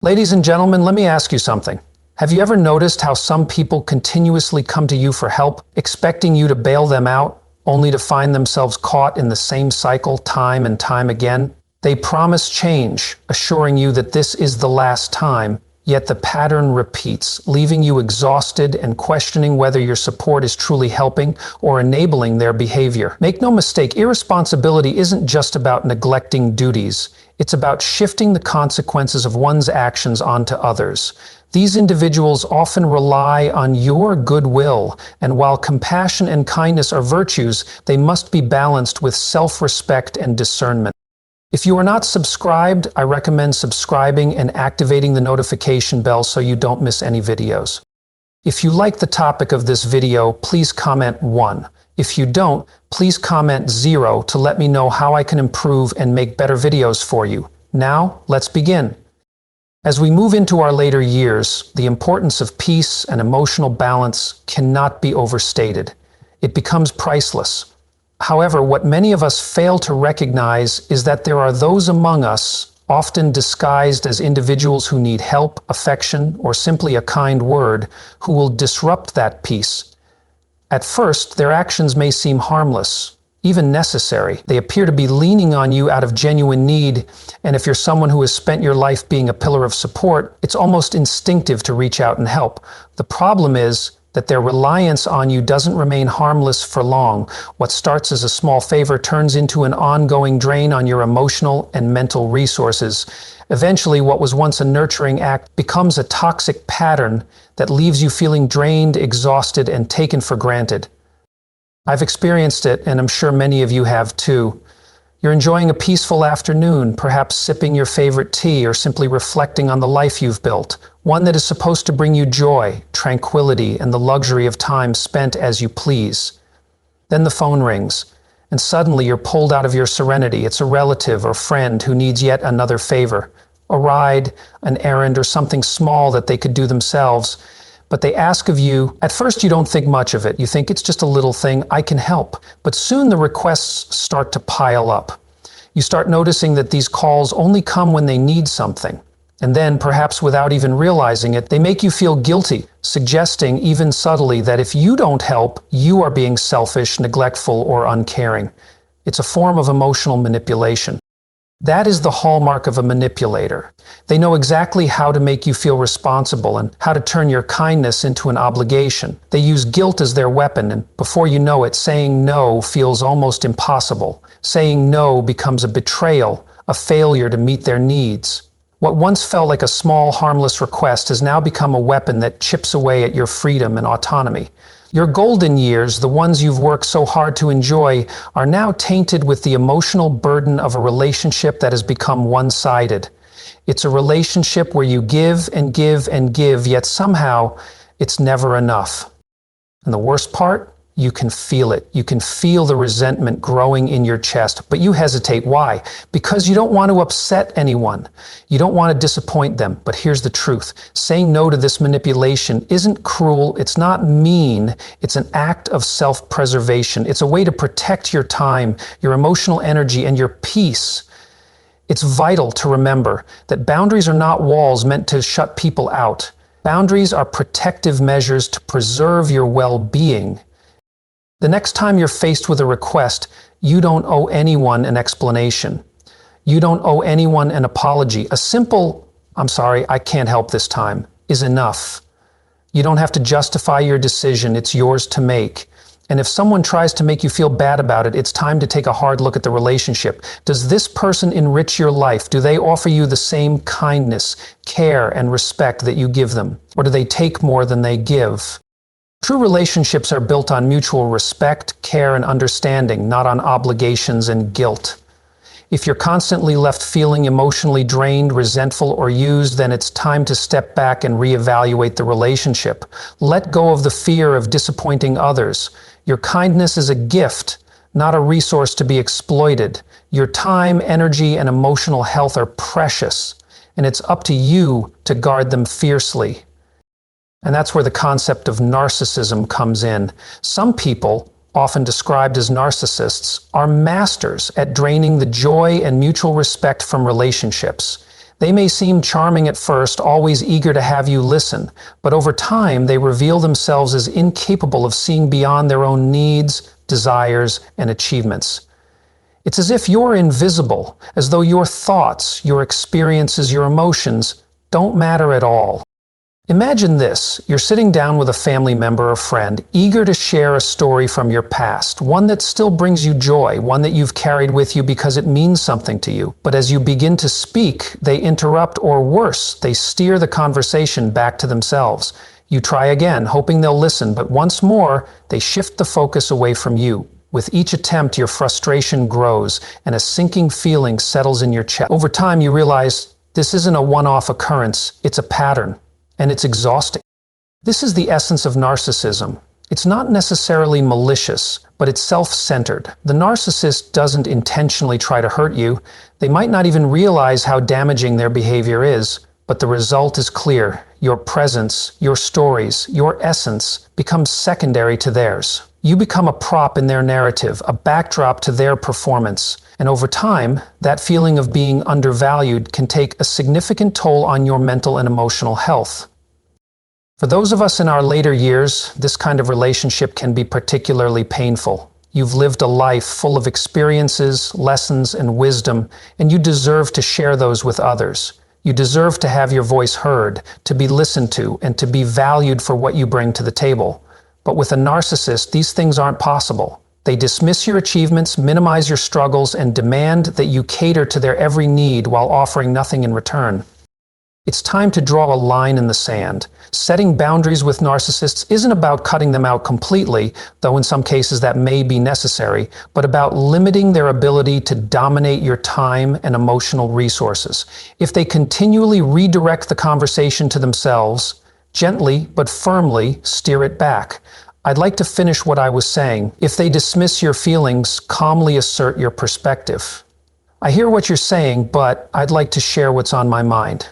Ladies and gentlemen, let me ask you something. Have you ever noticed how some people continuously come to you for help, expecting you to bail them out, only to find themselves caught in the same cycle time and time again? They promise change, assuring you that this is the last time, yet the pattern repeats, leaving you exhausted and questioning whether your support is truly helping or enabling their behavior. Make no mistake, irresponsibility isn't just about neglecting duties. It's about shifting the consequences of one's actions onto others. These individuals often rely on your goodwill, and while compassion and kindness are virtues, they must be balanced with self-respect and discernment. If you are not subscribed, I recommend subscribing and activating the notification bell so you don't miss any videos. If you like the topic of this video, please comment 1. If you don't, please comment 0 to let me know how I can improve and make better videos for you. Now, let's begin. As we move into our later years, the importance of peace and emotional balance cannot be overstated. It becomes priceless. However, what many of us fail to recognize is that there are those among us, often disguised as individuals who need help, affection, or simply a kind word, who will disrupt that peace. At first, their actions may seem harmless, even necessary. They appear to be leaning on you out of genuine need, and if you're someone who has spent your life being a pillar of support, it's almost instinctive to reach out and help. The problem is that their reliance on you doesn't remain harmless for long. What starts as a small favor turns into an ongoing drain on your emotional and mental resources. Eventually, what was once a nurturing act becomes a toxic pattern that leaves you feeling drained, exhausted, and taken for granted. I've experienced it, and I'm sure many of you have too. You're enjoying a peaceful afternoon, perhaps sipping your favorite tea or simply reflecting on the life you've built, one that is supposed to bring you joy, tranquility, and the luxury of time spent as you please. Then the phone rings, and suddenly you're pulled out of your serenity. It's a relative or friend who needs yet another favor, a ride, an errand, or something small that they could do themselves. But they ask of you. At first you don't think much of it. You think it's just a little thing, I can help. But soon the requests start to pile up. You start noticing that these calls only come when they need something. And then, perhaps without even realizing it, they make you feel guilty, suggesting even subtly that if you don't help, you are being selfish, neglectful, or uncaring. It's a form of emotional manipulation. That is the hallmark of a manipulator. They know exactly how to make you feel responsible and how to turn your kindness into an obligation. They use guilt as their weapon, and before you know it, saying no feels almost impossible. Saying no becomes a betrayal, a failure to meet their needs. What once felt like a small, harmless request has now become a weapon that chips away at your freedom and autonomy. Your golden years, the ones you've worked so hard to enjoy, are now tainted with the emotional burden of a relationship that has become one-sided. It's a relationship where you give and give and give, yet somehow it's never enough. And the worst part? You can feel it. You can feel the resentment growing in your chest, but you hesitate. Why? Because you don't want to upset anyone. You don't want to disappoint them. But here's the truth. Saying no to this manipulation isn't cruel. It's not mean. It's an act of self-preservation. It's a way to protect your time, your emotional energy, and your peace. It's vital to remember that boundaries are not walls meant to shut people out. Boundaries are protective measures to preserve your well-being. The next time you're faced with a request, you don't owe anyone an explanation. You don't owe anyone an apology. A simple, "I'm sorry, I can't help this time," is enough. You don't have to justify your decision. It's yours to make. And if someone tries to make you feel bad about it, it's time to take a hard look at the relationship. Does this person enrich your life? Do they offer you the same kindness, care, and respect that you give them? Or do they take more than they give? True relationships are built on mutual respect, care, and understanding, not on obligations and guilt. If you're constantly left feeling emotionally drained, resentful, or used, then it's time to step back and reevaluate the relationship. Let go of the fear of disappointing others. Your kindness is a gift, not a resource to be exploited. Your time, energy, and emotional health are precious, and it's up to you to guard them fiercely. And that's where the concept of narcissism comes in. Some people, often described as narcissists, are masters at draining the joy and mutual respect from relationships. They may seem charming at first, always eager to have you listen, but over time they reveal themselves as incapable of seeing beyond their own needs, desires, and achievements. It's as if you're invisible, as though your thoughts, your experiences, your emotions don't matter at all. Imagine this: you're sitting down with a family member or friend, eager to share a story from your past, one that still brings you joy, one that you've carried with you because it means something to you. But as you begin to speak, they interrupt, or worse, they steer the conversation back to themselves. You try again, hoping they'll listen, but once more, they shift the focus away from you. With each attempt, your frustration grows, and a sinking feeling settles in your chest. Over time, you realize this isn't a one-off occurrence, it's a pattern. And it's exhausting. This is the essence of narcissism. It's not necessarily malicious, but it's self-centered. The narcissist doesn't intentionally try to hurt you. They might not even realize how damaging their behavior is, but the result is clear. Your presence, your stories, your essence becomes secondary to theirs. You become a prop in their narrative, a backdrop to their performance. And over time, that feeling of being undervalued can take a significant toll on your mental and emotional health. For those of us in our later years, this kind of relationship can be particularly painful. You've lived a life full of experiences, lessons, and wisdom, and you deserve to share those with others. You deserve to have your voice heard, to be listened to, and to be valued for what you bring to the table. But with a narcissist, these things aren't possible. They dismiss your achievements, minimize your struggles, and demand that you cater to their every need while offering nothing in return. It's time to draw a line in the sand. Setting boundaries with narcissists isn't about cutting them out completely, though in some cases that may be necessary, but about limiting their ability to dominate your time and emotional resources. If they continually redirect the conversation to themselves, gently but firmly steer it back. I'd like to finish what I was saying. If they dismiss your feelings, calmly assert your perspective. I hear what you're saying, but I'd like to share what's on my mind.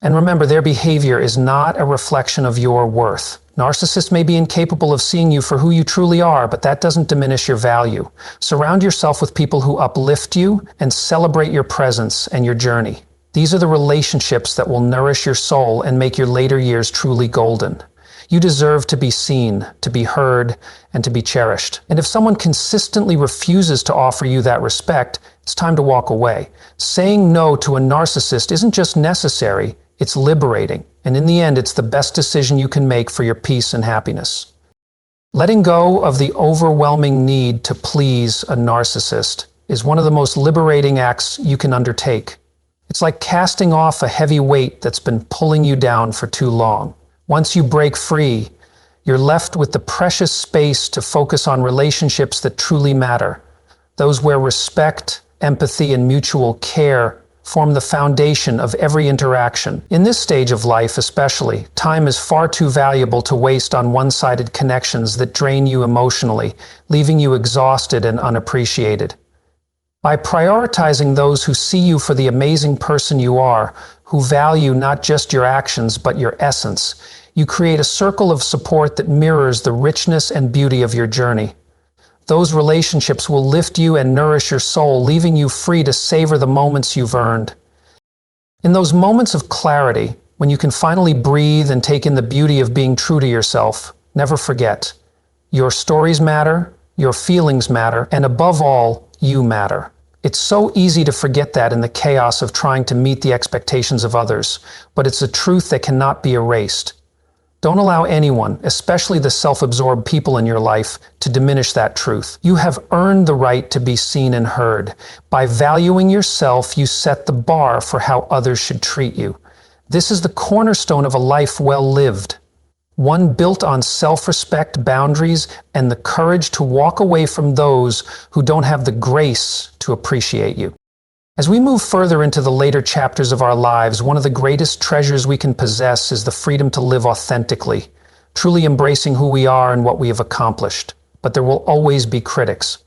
And remember, their behavior is not a reflection of your worth. Narcissists may be incapable of seeing you for who you truly are, but that doesn't diminish your value. Surround yourself with people who uplift you and celebrate your presence and your journey. These are the relationships that will nourish your soul and make your later years truly golden. You deserve to be seen, to be heard, and to be cherished. And if someone consistently refuses to offer you that respect, it's time to walk away. Saying no to a narcissist isn't just necessary, it's liberating. And in the end, it's the best decision you can make for your peace and happiness. Letting go of the overwhelming need to please a narcissist is one of the most liberating acts you can undertake. It's like casting off a heavy weight that's been pulling you down for too long. Once you break free, you're left with the precious space to focus on relationships that truly matter. Those where respect, empathy, and mutual care form the foundation of every interaction. In this stage of life especially, time is far too valuable to waste on one-sided connections that drain you emotionally, leaving you exhausted and unappreciated. By prioritizing those who see you for the amazing person you are, who value not just your actions but your essence, you create a circle of support that mirrors the richness and beauty of your journey. Those relationships will lift you and nourish your soul, leaving you free to savor the moments you've earned. In those moments of clarity, when you can finally breathe and take in the beauty of being true to yourself, never forget, your stories matter, your feelings matter, and above all, you matter. It's so easy to forget that in the chaos of trying to meet the expectations of others, but it's a truth that cannot be erased. Don't allow anyone, especially the self-absorbed people in your life, to diminish that truth. You have earned the right to be seen and heard. By valuing yourself, you set the bar for how others should treat you. This is the cornerstone of a life well lived. One built on self-respect, boundaries, and the courage to walk away from those who don't have the grace to appreciate you. As we move further into the later chapters of our lives, one of the greatest treasures we can possess is the freedom to live authentically, truly embracing who we are and what we have accomplished. But there will always be critics.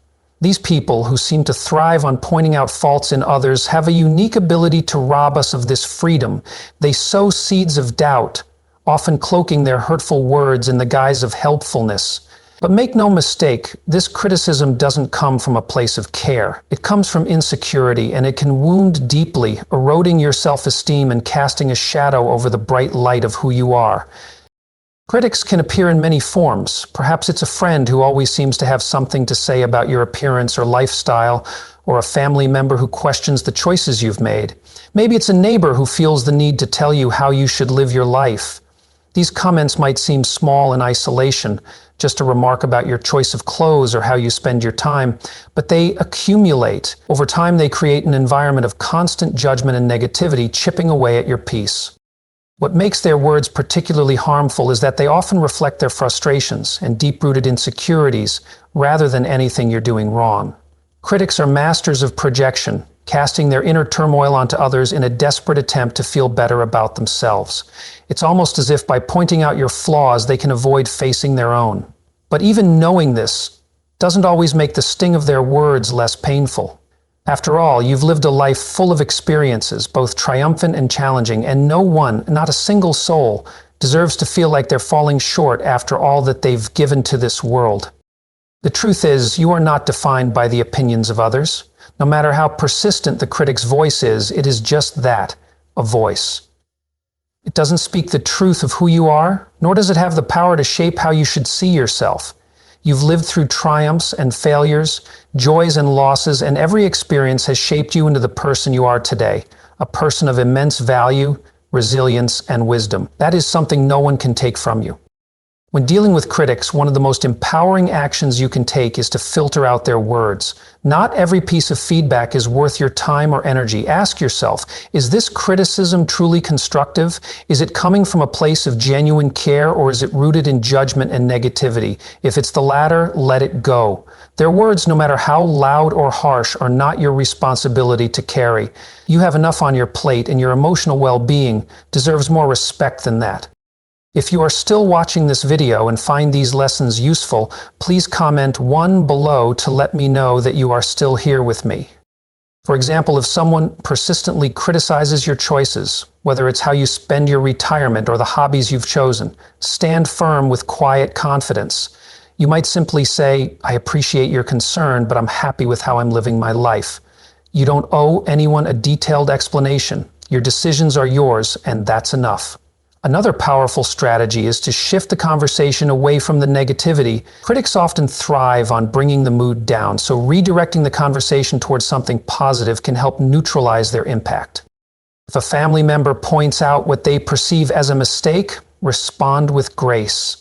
These people, who seem to thrive on pointing out faults in others, have a unique ability to rob us of this freedom. They sow seeds of doubt, often cloaking their hurtful words in the guise of helpfulness. But make no mistake, this criticism doesn't come from a place of care. It comes from insecurity, and it can wound deeply, eroding your self-esteem and casting a shadow over the bright light of who you are. Critics can appear in many forms. Perhaps it's a friend who always seems to have something to say about your appearance or lifestyle, or a family member who questions the choices you've made. Maybe it's a neighbor who feels the need to tell you how you should live your life. These comments might seem small in isolation, just a remark about your choice of clothes or how you spend your time, but they accumulate. Over time, they create an environment of constant judgment and negativity, chipping away at your peace. What makes their words particularly harmful is that they often reflect their frustrations and deep-rooted insecurities rather than anything you're doing wrong. Critics are masters of projection, casting their inner turmoil onto others in a desperate attempt to feel better about themselves. It's almost as if by pointing out your flaws, they can avoid facing their own. But even knowing this doesn't always make the sting of their words less painful. After all, you've lived a life full of experiences, both triumphant and challenging, and no one, not a single soul, deserves to feel like they're falling short after all that they've given to this world. The truth is, you are not defined by the opinions of others. No matter how persistent the critic's voice is, it is just that, a voice. It doesn't speak the truth of who you are, nor does it have the power to shape how you should see yourself. You've lived through triumphs and failures, joys and losses, and every experience has shaped you into the person you are today, a person of immense value, resilience, and wisdom. That is something no one can take from you. When dealing with critics, one of the most empowering actions you can take is to filter out their words. Not every piece of feedback is worth your time or energy. Ask yourself, is this criticism truly constructive? Is it coming from a place of genuine care, or is it rooted in judgment and negativity? If it's the latter, let it go. Their words, no matter how loud or harsh, are not your responsibility to carry. You have enough on your plate, and your emotional well-being deserves more respect than that. If you are still watching this video and find these lessons useful, please comment 1 below to let me know that you are still here with me. For example, if someone persistently criticizes your choices, whether it's how you spend your retirement or the hobbies you've chosen, stand firm with quiet confidence. You might simply say, "I appreciate your concern, but I'm happy with how I'm living my life." You don't owe anyone a detailed explanation. Your decisions are yours, and that's enough. Another powerful strategy is to shift the conversation away from the negativity. Critics often thrive on bringing the mood down, so redirecting the conversation towards something positive can help neutralize their impact. If a family member points out what they perceive as a mistake, respond with grace.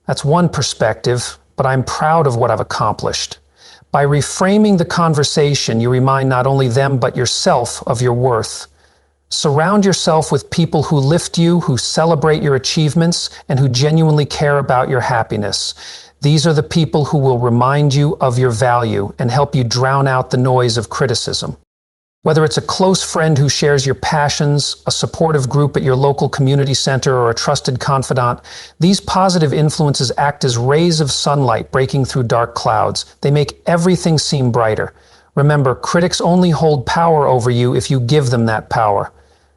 That's one perspective, but I'm proud of what I've accomplished. By reframing the conversation, you remind not only them but yourself of your worth. Surround yourself with people who lift you, who celebrate your achievements, and who genuinely care about your happiness. These are the people who will remind you of your value and help you drown out the noise of criticism. Whether it's a close friend who shares your passions, a supportive group at your local community center, or a trusted confidant, these positive influences act as rays of sunlight breaking through dark clouds. They make everything seem brighter. Remember, critics only hold power over you if you give them that power.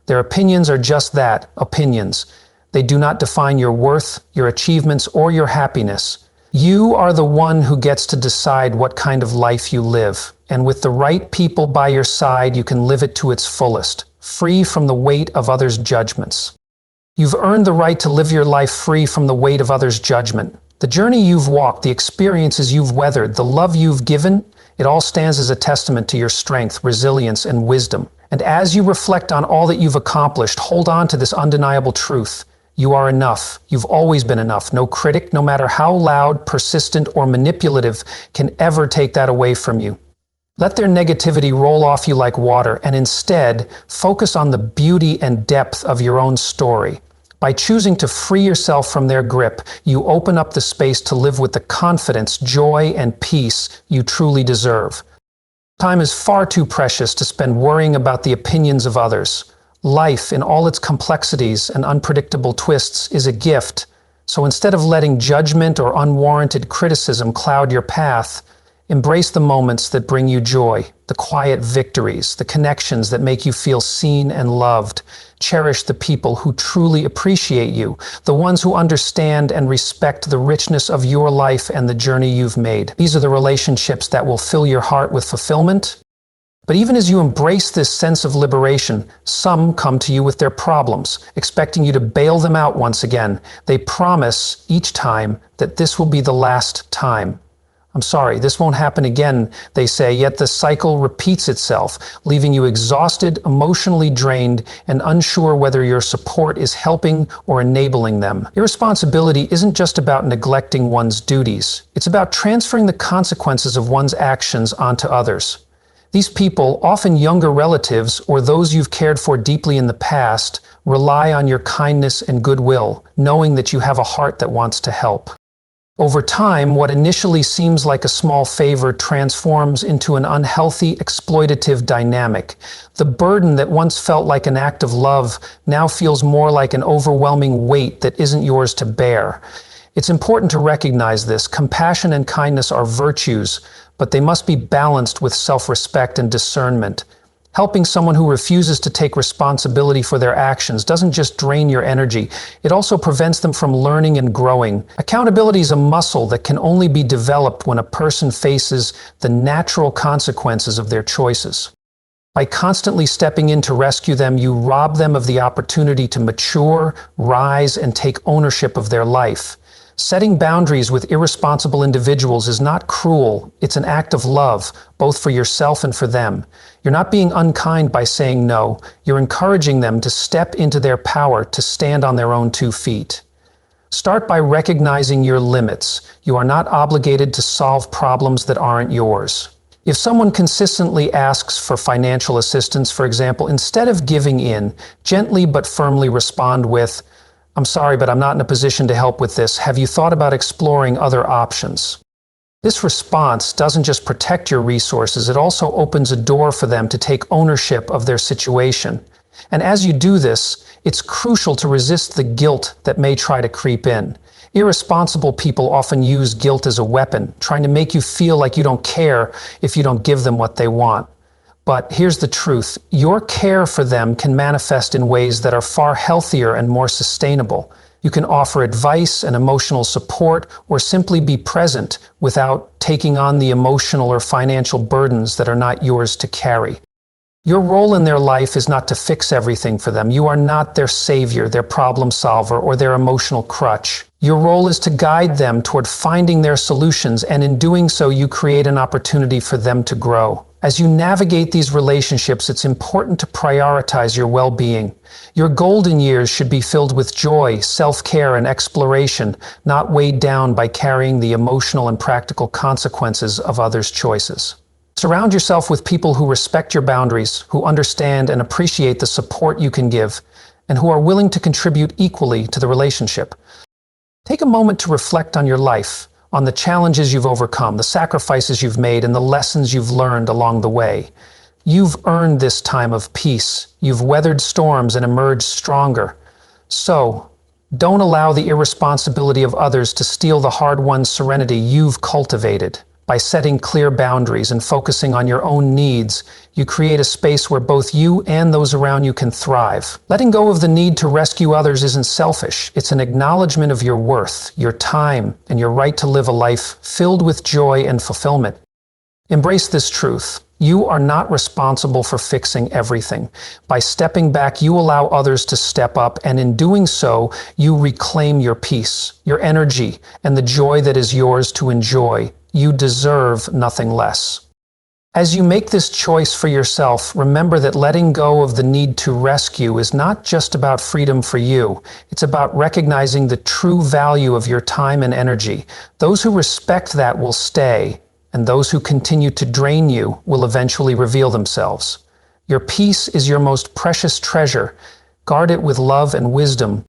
Their opinions are just that, opinions. They do not define your worth, your achievements, or your happiness. You are the one who gets to decide what kind of life you live. And with the right people by your side, you can live it to its fullest, free from the weight of others' judgments. You've earned the right to live your life free from the weight of others' judgment. The journey you've walked, the experiences you've weathered, the love you've given, it all stands as a testament to your strength, resilience, and wisdom. And as you reflect on all that you've accomplished, hold on to this undeniable truth. You are enough. You've always been enough. No critic, no matter how loud, persistent, or manipulative, can ever take that away from you. Let their negativity roll off you like water, and instead, focus on the beauty and depth of your own story. By choosing to free yourself from their grip, you open up the space to live with the confidence, joy, and peace you truly deserve. Time is far too precious to spend worrying about the opinions of others. Life, in all its complexities and unpredictable twists, is a gift. So instead of letting judgment or unwarranted criticism cloud your path, Embrace the moments that bring you joy, the quiet victories, the connections that make you feel seen and loved. Cherish the people who truly appreciate you, the ones who understand and respect the richness of your life and the journey you've made. These are the relationships that will fill your heart with fulfillment. But even as you embrace this sense of liberation, some come to you with their problems, expecting you to bail them out once again. They promise each time that this will be the last time. I'm sorry, this won't happen again, they say, yet the cycle repeats itself, leaving you exhausted, emotionally drained, and unsure whether your support is helping or enabling them. Irresponsibility isn't just about neglecting one's duties. It's about transferring the consequences of one's actions onto others. These people, often younger relatives or those you've cared for deeply in the past, rely on your kindness and goodwill, knowing that you have a heart that wants to help. Over time, what initially seems like a small favor transforms into an unhealthy, exploitative dynamic. The burden that once felt like an act of love now feels more like an overwhelming weight that isn't yours to bear. It's important to recognize this. Compassion and kindness are virtues, but they must be balanced with self-respect and discernment. Helping someone who refuses to take responsibility for their actions doesn't just drain your energy, it also prevents them from learning and growing. Accountability is a muscle that can only be developed when a person faces the natural consequences of their choices. By constantly stepping in to rescue them, you rob them of the opportunity to mature, rise, and take ownership of their life. Setting boundaries with irresponsible individuals is not cruel, it's an act of love, both for yourself and for them. You're not being unkind by saying no, you're encouraging them to step into their power, to stand on their own 2 feet. Start by recognizing your limits. You are not obligated to solve problems that aren't yours. If someone consistently asks for financial assistance, for example, instead of giving in, gently but firmly respond with, "I'm sorry, but I'm not in a position to help with this. Have you thought about exploring other options?" This response doesn't just protect your resources, it also opens a door for them to take ownership of their situation. And as you do this, it's crucial to resist the guilt that may try to creep in. Irresponsible people often use guilt as a weapon, trying to make you feel like you don't care if you don't give them what they want. But here's the truth, your care for them can manifest in ways that are far healthier and more sustainable. You can offer advice and emotional support, or simply be present without taking on the emotional or financial burdens that are not yours to carry. Your role in their life is not to fix everything for them. You are not their savior, their problem solver, or their emotional crutch. Your role is to guide them toward finding their solutions, and in doing so, you create an opportunity for them to grow. As you navigate these relationships, it's important to prioritize your well-being. Your golden years should be filled with joy, self-care, and exploration, not weighed down by carrying the emotional and practical consequences of others' choices. Surround yourself with people who respect your boundaries, who understand and appreciate the support you can give, and who are willing to contribute equally to the relationship. Take a moment to reflect on your life, on the challenges you've overcome, the sacrifices you've made, and the lessons you've learned along the way. You've earned this time of peace. You've weathered storms and emerged stronger. So, don't allow the irresponsibility of others to steal the hard-won serenity you've cultivated. By setting clear boundaries and focusing on your own needs, you create a space where both you and those around you can thrive. Letting go of the need to rescue others isn't selfish. It's an acknowledgement of your worth, your time, and your right to live a life filled with joy and fulfillment. Embrace this truth. You are not responsible for fixing everything. By stepping back, you allow others to step up, and in doing so, you reclaim your peace, your energy, and the joy that is yours to enjoy. You deserve nothing less. As you make this choice for yourself, remember that letting go of the need to rescue is not just about freedom for you. It's about recognizing the true value of your time and energy. Those who respect that will stay, and those who continue to drain you will eventually reveal themselves. Your peace is your most precious treasure. Guard it with love and wisdom.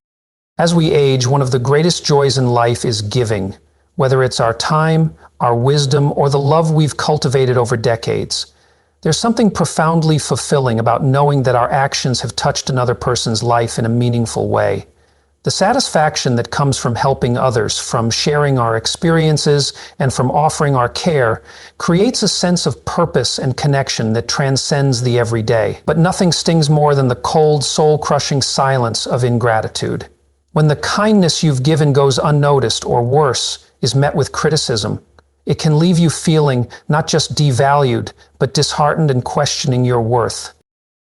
As we age, one of the greatest joys in life is giving. Whether it's our time, our wisdom, or the love we've cultivated over decades. There's something profoundly fulfilling about knowing that our actions have touched another person's life in a meaningful way. The satisfaction that comes from helping others, from sharing our experiences, and from offering our care creates a sense of purpose and connection that transcends the everyday. But nothing stings more than the cold, soul-crushing silence of ingratitude. When the kindness you've given goes unnoticed, or worse, is met with criticism, it can leave you feeling not just devalued, but disheartened and questioning your worth.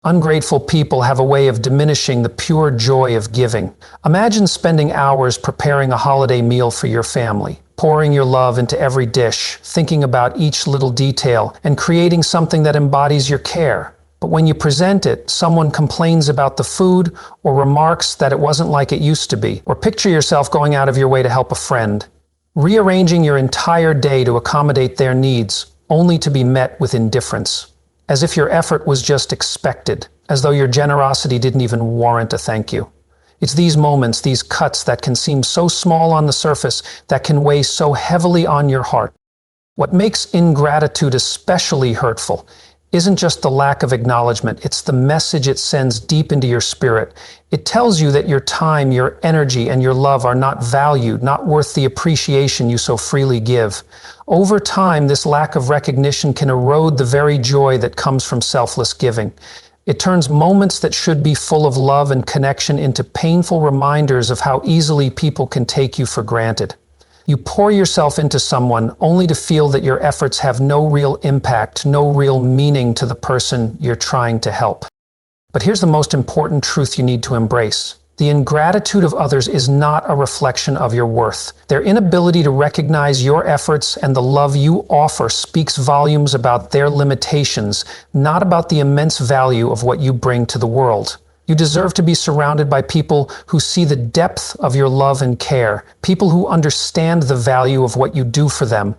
Ungrateful people have a way of diminishing the pure joy of giving. Imagine spending hours preparing a holiday meal for your family, pouring your love into every dish, thinking about each little detail, and creating something that embodies your care. But when you present it, someone complains about the food or remarks that it wasn't like it used to be. Or picture yourself going out of your way to help a friend, rearranging your entire day to accommodate their needs, only to be met with indifference. As if your effort was just expected, as though your generosity didn't even warrant a thank you. It's these moments, these cuts that can seem so small on the surface, that can weigh so heavily on your heart. What makes ingratitude especially hurtful isn't just the lack of acknowledgement, it's the message it sends deep into your spirit. It tells you that your time, your energy, and your love are not valued, not worth the appreciation you so freely give. Over time, this lack of recognition can erode the very joy that comes from selfless giving. It turns moments that should be full of love and connection into painful reminders of how easily people can take you for granted. You pour yourself into someone only to feel that your efforts have no real impact, no real meaning to the person you're trying to help. But here's the most important truth you need to embrace. The ingratitude of others is not a reflection of your worth. Their inability to recognize your efforts and the love you offer speaks volumes about their limitations, not about the immense value of what you bring to the world. You deserve to be surrounded by people who see the depth of your love and care, people who understand the value of what you do for them.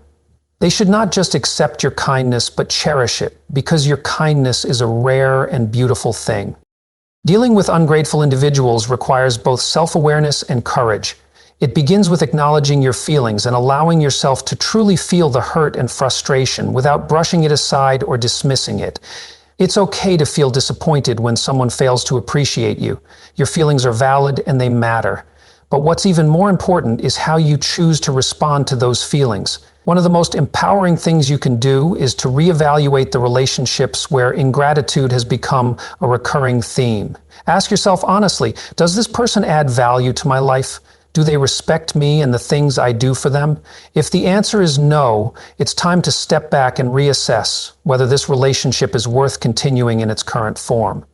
They should not just accept your kindness, but cherish it, because your kindness is a rare and beautiful thing. Dealing with ungrateful individuals requires both self-awareness and courage. It begins with acknowledging your feelings and allowing yourself to truly feel the hurt and frustration without brushing it aside or dismissing it. It's okay to feel disappointed when someone fails to appreciate you. Your feelings are valid and they matter. But what's even more important is how you choose to respond to those feelings. One of the most empowering things you can do is to reevaluate the relationships where ingratitude has become a recurring theme. Ask yourself honestly, does this person add value to my life? Do they respect me and the things I do for them? If the answer is no, it's time to step back and reassess whether this relationship is worth continuing in its current form.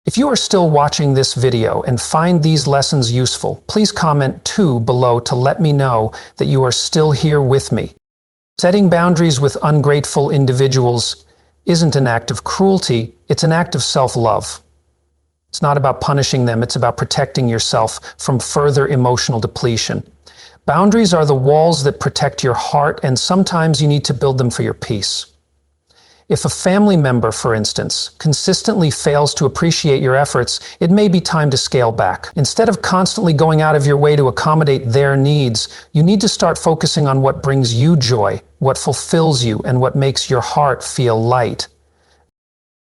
If you are still watching this video and find these lessons useful, please comment 2 below to let me know that you are still here with me. Setting boundaries with ungrateful individuals isn't an act of cruelty, it's an act of self-love. It's not about punishing them, it's about protecting yourself from further emotional depletion. Boundaries are the walls that protect your heart, and sometimes you need to build them for your peace. If a family member, for instance, consistently fails to appreciate your efforts, it may be time to scale back. Instead of constantly going out of your way to accommodate their needs, you need to start focusing on what brings you joy, what fulfills you, and what makes your heart feel light.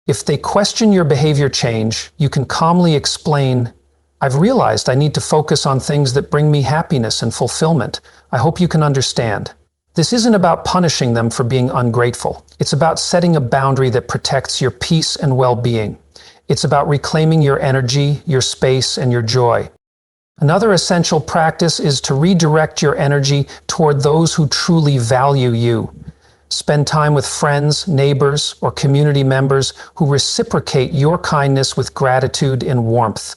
If they question your behavior change, you can calmly explain, "I've realized I need to focus on things that bring me happiness and fulfillment. I hope you can understand." This isn't about punishing them for being ungrateful. It's about setting a boundary that protects your peace and well-being. It's about reclaiming your energy, your space, and your joy. Another essential practice is to redirect your energy toward those who truly value you. Spend time with friends, neighbors, or community members who reciprocate your kindness with gratitude and warmth.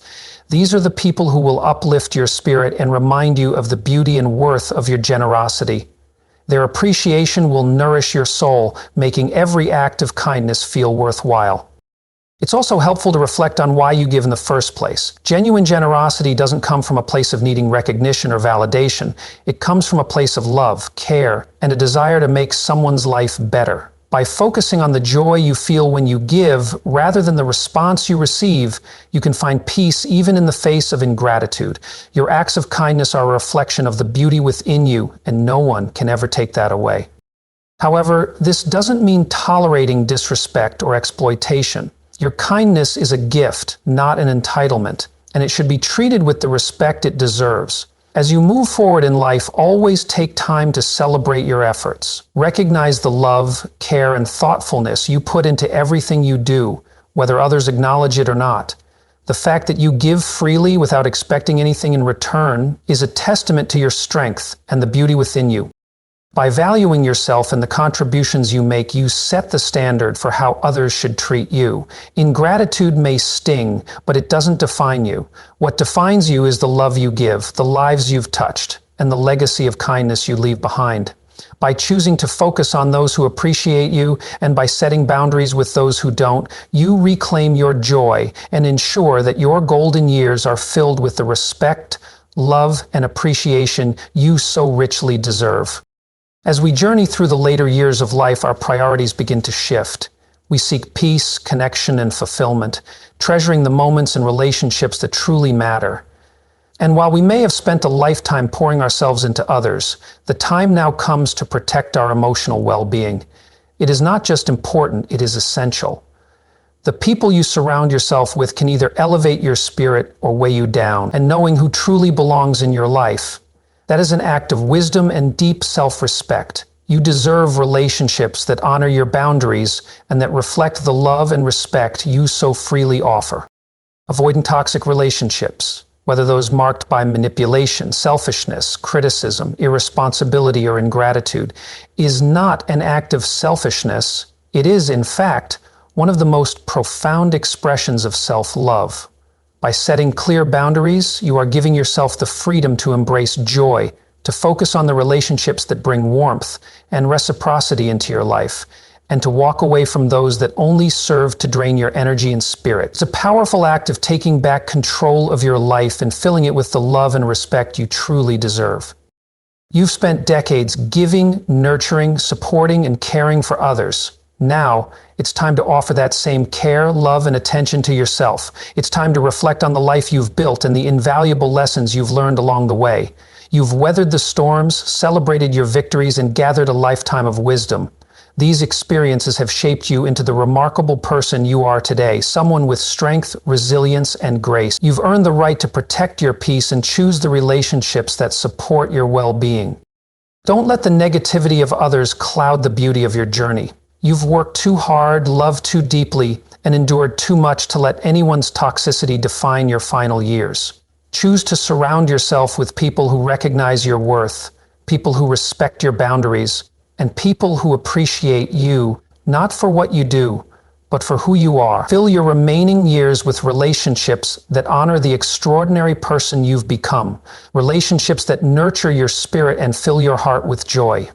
These are the people who will uplift your spirit and remind you of the beauty and worth of your generosity. Their appreciation will nourish your soul, making every act of kindness feel worthwhile. It's also helpful to reflect on why you give in the first place. Genuine generosity doesn't come from a place of needing recognition or validation. It comes from a place of love, care, and a desire to make someone's life better. By focusing on the joy you feel when you give, rather than the response you receive, you can find peace even in the face of ingratitude. Your acts of kindness are a reflection of the beauty within you, and no one can ever take that away. However, this doesn't mean tolerating disrespect or exploitation. Your kindness is a gift, not an entitlement. and it should be treated with the respect it deserves. As you move forward in life, always take time to celebrate your efforts. Recognize the love, care, and thoughtfulness you put into everything you do, whether others acknowledge it or not. The fact that you give freely without expecting anything in return is a testament to your strength and the beauty within you. By valuing yourself and the contributions you make, you set the standard for how others should treat you. Ingratitude may sting, but it doesn't define you. What defines you is the love you give, the lives you've touched, and the legacy of kindness you leave behind. By choosing to focus on those who appreciate you and by setting boundaries with those who don't, you reclaim your joy and ensure that your golden years are filled with the respect, love, and appreciation you so richly deserve. As we journey through the later years of life, our priorities begin to shift. We seek peace, connection, and fulfillment, treasuring the moments and relationships that truly matter. And while we may have spent a lifetime pouring ourselves into others, the time now comes to protect our emotional well-being. It is not just important, it is essential. The people you surround yourself with can either elevate your spirit or weigh you down, and knowing who truly belongs in your life, that is an act of wisdom and deep self-respect. You deserve relationships that honor your boundaries and that reflect the love and respect you so freely offer. Avoiding toxic relationships, whether those marked by manipulation, selfishness, criticism, irresponsibility, or ingratitude, is not an act of selfishness. It is, in fact, one of the most profound expressions of self-love. By setting clear boundaries, you are giving yourself the freedom to embrace joy, to focus on the relationships that bring warmth and reciprocity into your life, and to walk away from those that only serve to drain your energy and spirit. It's a powerful act of taking back control of your life and filling it with the love and respect you truly deserve. You've spent decades giving, nurturing, supporting, and caring for others. Now, it's time to offer that same care, love, and attention to yourself. It's time to reflect on the life you've built and the invaluable lessons you've learned along the way. You've weathered the storms, celebrated your victories, and gathered a lifetime of wisdom. These experiences have shaped you into the remarkable person you are today, someone with strength, resilience, and grace. You've earned the right to protect your peace and choose the relationships that support your well-being. Don't let the negativity of others cloud the beauty of your journey. You've worked too hard, loved too deeply, and endured too much to let anyone's toxicity define your final years. Choose to surround yourself with people who recognize your worth, people who respect your boundaries, and people who appreciate you, not for what you do, but for who you are. Fill your remaining years with relationships that honor the extraordinary person you've become, relationships that nurture your spirit and fill your heart with joy.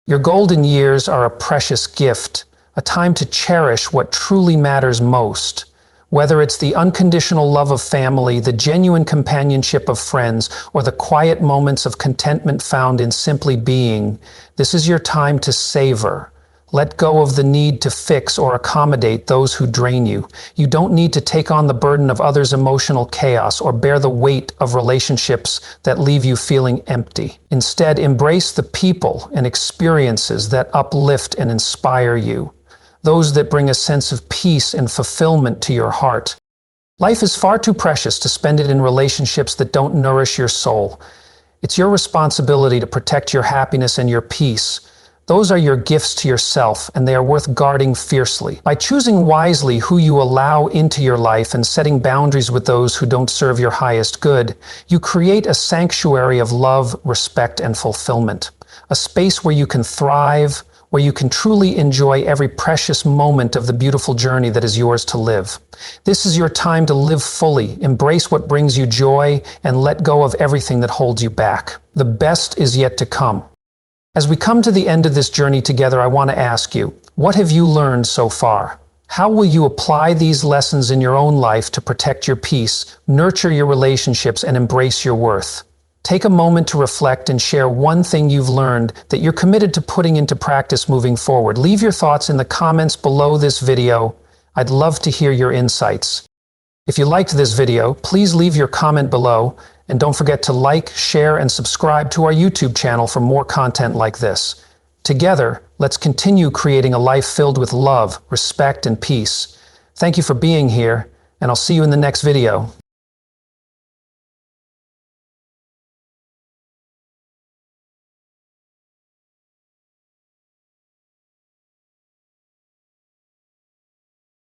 Your golden years are a precious gift, a time to cherish what truly matters most. Whether it's the unconditional love of family, the genuine companionship of friends, or the quiet moments of contentment found in simply being, this is your time to savor. Let go of the need to fix or accommodate those who drain you. You don't need to take on the burden of others' emotional chaos or bear the weight of relationships that leave you feeling empty. Instead, embrace the people and experiences that uplift and inspire you, those that bring a sense of peace and fulfillment to your heart. Life is far too precious to spend it in relationships that don't nourish your soul. It's your responsibility to protect your happiness and your peace. Those are your gifts to yourself, and they are worth guarding fiercely. By choosing wisely who you allow into your life and setting boundaries with those who don't serve your highest good, you create a sanctuary of love, respect, and fulfillment. A space where you can thrive, where you can truly enjoy every precious moment of the beautiful journey that is yours to live. This is your time to live fully, embrace what brings you joy, and let go of everything that holds you back. The best is yet to come. As we come to the end of this journey together, I want to ask you, what have you learned so far? How will you apply these lessons in your own life to protect your peace, nurture your relationships, and embrace your worth? Take a moment to reflect and share one thing you've learned that you're committed to putting into practice moving forward. Leave your thoughts in the comments below this video. I'd love to hear your insights. If you liked this video, please leave your comment below, and don't forget to like, share, and subscribe to our YouTube channel for more content like this. Together, let's continue creating a life filled with love, respect, and peace. Thank you for being here, and I'll see you in the next video.